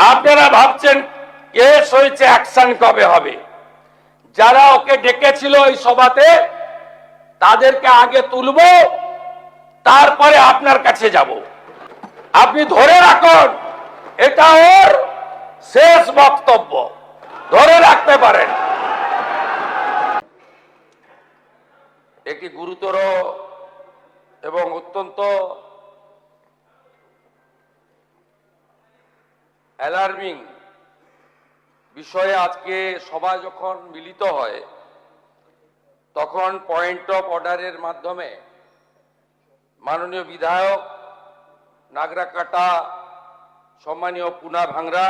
আপনারা ভাবছেন কেস হয়েছে, অ্যাকশন কবে হবে? যারা ওকে ডেকেছিল এই সভাতে তাদেরকে আগে তুলবো, তারপরে আপনার কাছে যাব। আপনি ধরে রাখুন, এটা ওর শেষ বক্তব্য, ধরে রাখতে পারেন। একটি গুরুতর এবং অত্যন্ত অ্যালার্মিং বিষয়ে আজকে সভা যখন মিলিত হয়, তখন পয়েন্ট অফ অর্ডারের মাধ্যমে মাননীয় বিধায়ক নাগরাকাটা, সম্মানীয় পুনা ভাংরা,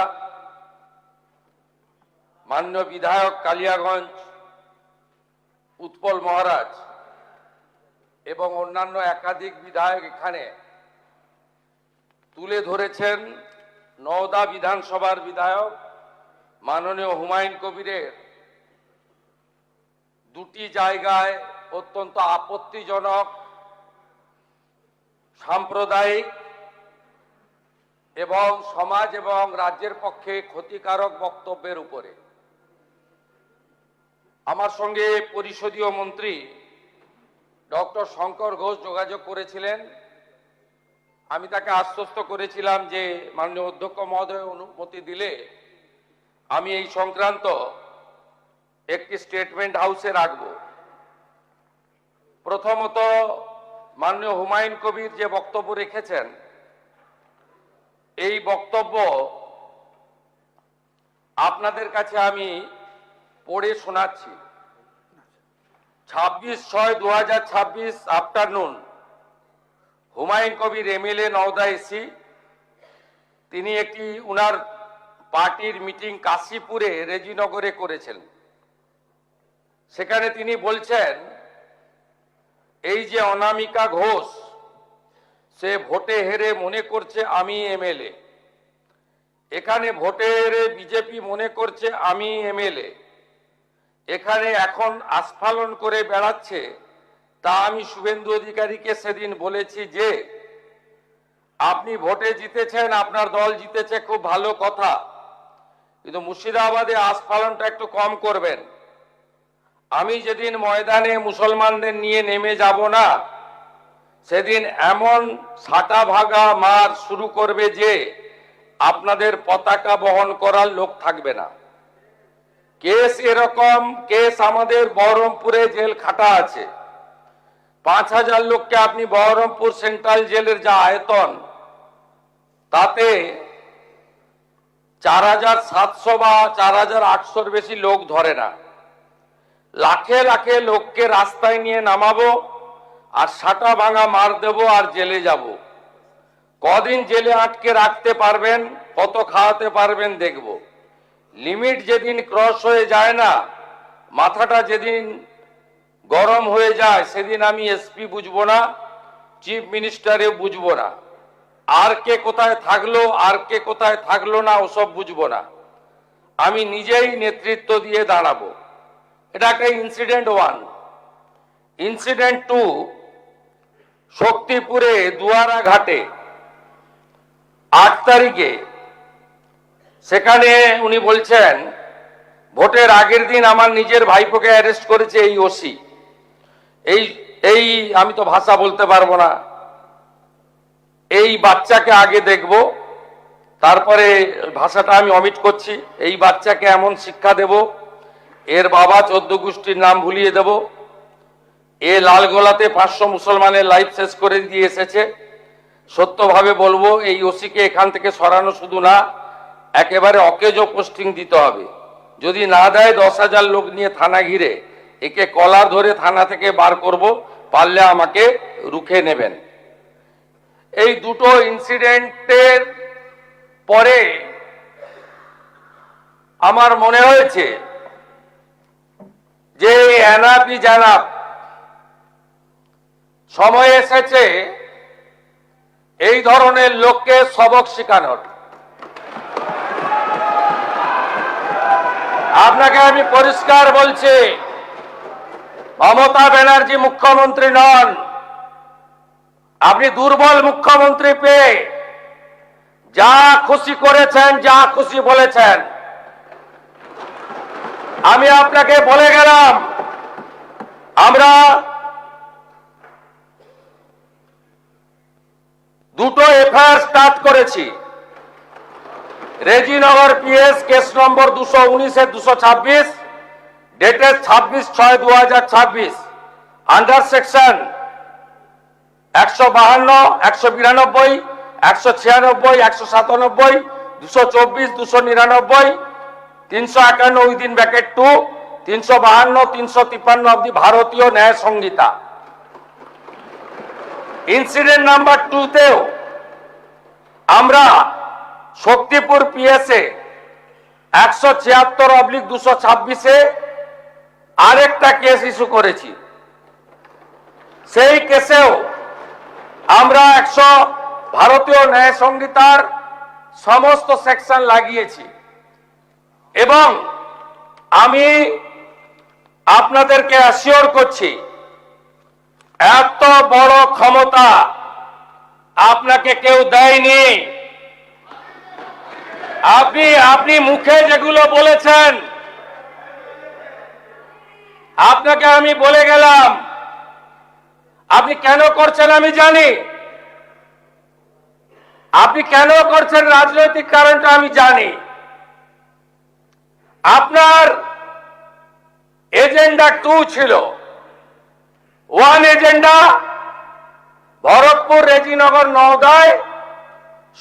মাননীয় বিধায়ক কালিয়াগঞ্জ উৎপল মহারাজ এবং অন্যান্য একাধিক বিধায়ক এখানে তুলে ধরেছেন নওদা বিধানসভার বিধায়ক মাননীয় হুমায়ুন কবিরের দুটি জায়গায় অত্যন্ত আপত্তিজনক, সাম্প্রদায়িক এবং সমাজ এবং রাজ্যের পক্ষে ক্ষতিকারক বক্তব্যের উপরে। আমার সঙ্গে পরিষদীয় মন্ত্রী ডক্টর শঙ্কর ঘোষ যোগাযোগ করেছিলেন। আমি তাকে আশ্বস্ত করেছিলাম যে মাননীয় অধ্যক্ষ মহোদয় অনুমতি দিলে আমি এই সংক্রান্ত একটি স্টেটমেন্ট হাউসে রাখব। প্রথমত, মাননীয় হুমায়ুন কবির যে বক্তব্য রেখেছেন, এই বক্তব্য আপনাদের কাছে আমি পড়ে শোনাচ্ছি। 26/6/2026 afternoon, Humayun Kabir MLA Nowda AC, তিনি একটি উনার পার্টির মিটিং কাশীপুরে রেজিনগরে করেছেন। সেখানে তিনি বলছেন, এই যে অনামিকা ঘোষ, সে ভোটে হেরে মনে করছে আমি এমএলএ, এখানে ভোটে হেরে বিজেপি মনে করছে আমি এমএলএ, এখানে এখন আস্ফালন করে বেড়াচ্ছে। তা আমি শুভেন্দু অধিকারীকে সেদিন বলেছি যে আপনি ভোটে জিতেছেন, আপনার দল জিতেছে, খুব ভালো কথা, কিন্তু মুর্শিদাবাদে আস্ফালনটা একটু কম করবেন। আমি যেদিন ময়দানে মুসলমানদের নিয়ে নেমে যাব না, সেদিন এমন সাটা ভাগা মার শুরু করবে যে আপনাদের পতাকা বহন করার লোক থাকবে না। কেস এরকম, কেস আমাদের বহরমপুরে জেল খাটা আছে। 5000 লোককে আপনি বহরমপুর সেন্ট্রাল জেলের যা আয়তন, তাতে 4700 বা 4800-র বেশি লোক ধরে না। লাখে লাখে লোককে রাস্তায় নিয়ে নামাবো আর সাটা ভাঙা মার দেব আর জেলে যাব। কদিন জেলে আটকে রাখতে পারবেন, কত খাওয়াতে পারবেন দেখব। লিমিট যেদিন ক্রস হয়ে যায় না, মাথাটা যেদিন গরম হয়ে যায়, সেদিন আমি এসপি বুঝবো না, চিফ মিনিস্টারে বুঝবো না, আর কে কোথায় থাকলো আর কে কোথায় থাকলো না ওসব বুঝবো না। আমি নিজেই নেতৃত্ব দিয়ে দাঁড়াবো। এটা একটা ইনসিডেন্ট 1। ইনসিডেন্ট 2, শক্তিপুরে দুয়ারা ঘাটে 8 তারিখে, সেখানে উনি বলছেন ভোটের আগের দিন আমার নিজের ভাইপোকে অ্যারেস্ট করেছে এই ওসি। এই আমি তো ভাষা বলতে পারবো না। এই বাচ্চাকে আগে দেখব, তারপরে ভাষাটা আমি অমিট করছি। এই বাচ্চাকে এমন শিক্ষা দেব, এর বাবা 14 গোষ্ঠীর নাম ভুলিয়ে দেব। এ লালগোলাতে 500 মুসলমানের লাইফ শেষ করে দিয়ে এসেছে। সত্যভাবে বলবো, এই ওসিকে এখান থেকে সরানো শুধু না, একেবারে অকেজো পোস্টিং দিতে হবে। যদি না দেয় 10,000 লোক নিয়ে থানা ঘিরে একে কলার ধরে থানা থেকে বার করব, পারলে আমাকে রুখে নেবেন। এই দুটো ইনসিডেন্টের পরে আমার মনে হয়েছে যে এনাফি জানাব, সময় এসেছে এই ধরনের লোককে সবক শেখানোর। আপনাকে আমি পরিষ্কার বলছি, মমতা ব্যানার্জি মুখ্যমন্ত্রী নন। আপনি দুর্বল মুখ্যমন্ত্রী পেয়ে যা খুশি করেছেন, যা খুশি বলেছেন। আমি আপনাকে বলে গেলাম আমরা দুটো এফআইআর স্টার্ট করেছি। Rejinagar PS case number 219/226 dated 26/6/2026 under section 152, 192, 196, 197, 224, 299, 351 within bracket 2, 352, 353 of the ভারতীয় ন্যায় সংহিতা। ইনসিডেন্ট নাম্বার 2 তেও আমরা শক্তিপুর পিএসএ 176/226 আরেকটা কেস ইস্যু করেছি। সেই কেসেও আমরা ভারতীয় ন্যায় সংহিতার সমস্ত সেকশন লাগিয়েছি এবং আমি আপনাদেরকে অ্যাসিওর করছি এত বড় ক্ষমতা আপনাকে কেউ দেয়নি। আপনি মুখে যেগুলো বলেছেন, আপনাকে আমি বলে গেলাম, আপনি কেন করছেন আমি জানি। আপনি কেন করছেন রাজনৈতিক কারণটা আমি জানি। আপনার এজেন্ডা 2 ছিল। 1 এজেন্ডা ভরতপুর, রেজিনগর, নওদায়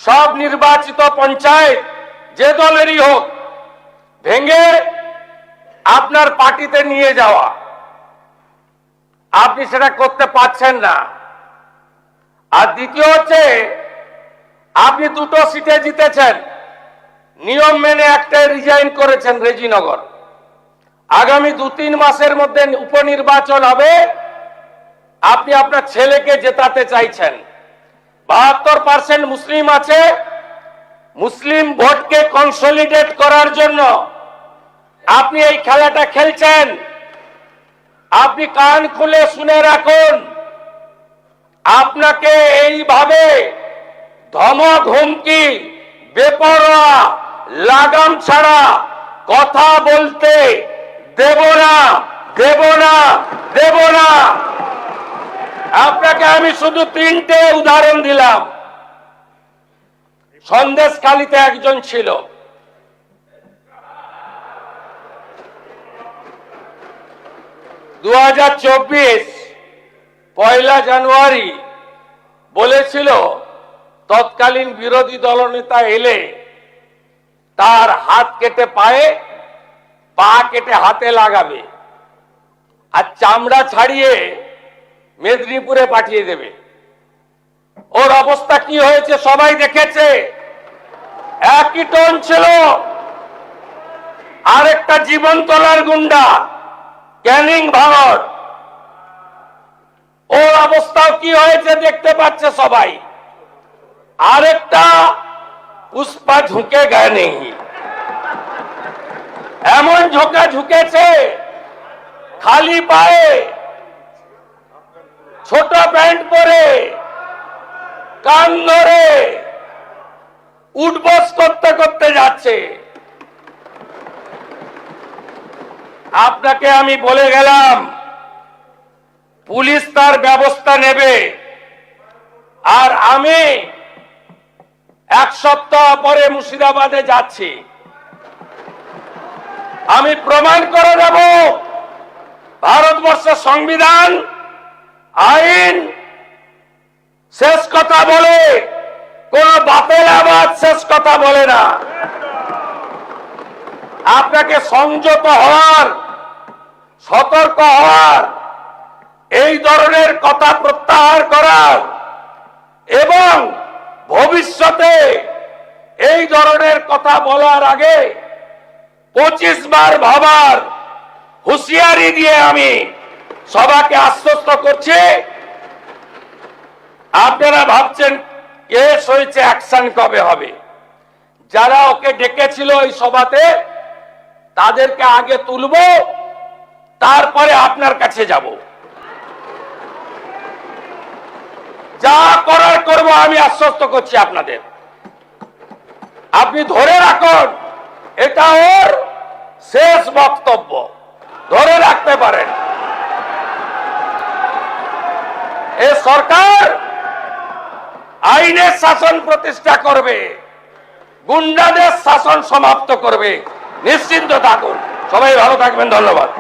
সব নির্বাচিত পঞ্চায়েত যে দলেরই হোক ভেঙে আপনার পার্টিতে নিয়ে যাওয়া। আপনি সেটা করতে পারছেন না। আর দ্বিতীয় হচ্ছে আপনি 2টো সিটে জিতেছেন, নিয়ম মেনে একটাই রিজাইন করেছেন রেজিনগর। আগামী 2-3 মাসের মধ্যে উপনির্বাচন হবে, আপনি আপনার ছেলেকে জেতাতে চাইছেন। 72% মুসলিম আছে, মুসলিম ভোটকে কনসলিডেট করার জন্য আপনি এই খেলাটা খেলছেন। আপনি কান খুলে শুনে রাখুন, আপনাকে এইভাবে ধমক হুমকি বেপরোয়া লাগাম ছাড়া কথা বলতে দেব না, দেব না, দেব না। আপনাকে আমি শুধু 3টে উদাহরণ দিলাম। সন্দেশখালীতে একজন ছিল, পয়লা জানুয়ারি বলেছিল তৎকালীন বিরোধী দলনেতা এলে তার হাত কেটে পায়ে, পা কেটে হাতে লাগাবে আর চামড়া ছাড়িয়ে মেদিনীপুরে পাঠিয়ে দেবে। ওর অবস্থা কি হয়েছে সবাই দেখেছে। একই টোন ছিল। আরেকটা জীবনতলার গুন্ডা ক্যানিং ভারত, ওর অবস্থাও কি হয়েছে দেখতে পাচ্ছে সবাই। আরেকটা পুষ্পা ঝুঁকে গায়ে নেই, এমন ঝোঁকা ঝুঁকেছে খালি পায়ে, ছোট প্যান্ট পরে, কান ধরে উঠবস করতে করতে যাচ্ছে। আপনাকে আমি বলে গেলাম পুলিশ তার ব্যবস্থা নেবে। আর আমি 1 সপ্তাহ পরে মুর্শিদাবাদে যাচ্ছি। আমি প্রমাণ করে দেব ভারতবর্ষের সংবিধান, আইন শেষ কথা বলে, কোন বাপের আবাদ শেষ কথা বলে না। আপনাকে সংযত হওয়ার, সতর্ক হওয়ার, এই ধরনের কথা প্রত্যাহার করার এবং ভবিষ্যতে এই ধরনের কথা বলার আগে 25 বার ভাবার হুঁশিয়ারি দিয়ে আমি সবাইকে আশ্বস্ত করছি। আপনারা ভাবছেন কেস হয়েছে, অ্যাকশন কবে হবে? যারা ওকে ডেকেছিল এই সভাতে তাদেরকে আগে তুলব, তারপরে আপনার কাছে যাব। যা করার করব, আমি আশ্বস্ত করছি আপনাদের। আপনি ধরে রাখুন, এটা ওর শেষ বক্তব্য, ধরে রাখতে পারেন। এ সরকার আইনের শাসন প্রতিষ্ঠা করবে, গুন্ডাদের শাসন সমাপ্ত করবে, নিশ্চিন্ত থাকুন। সবাই ভালো থাকবেন, ধন্যবাদ।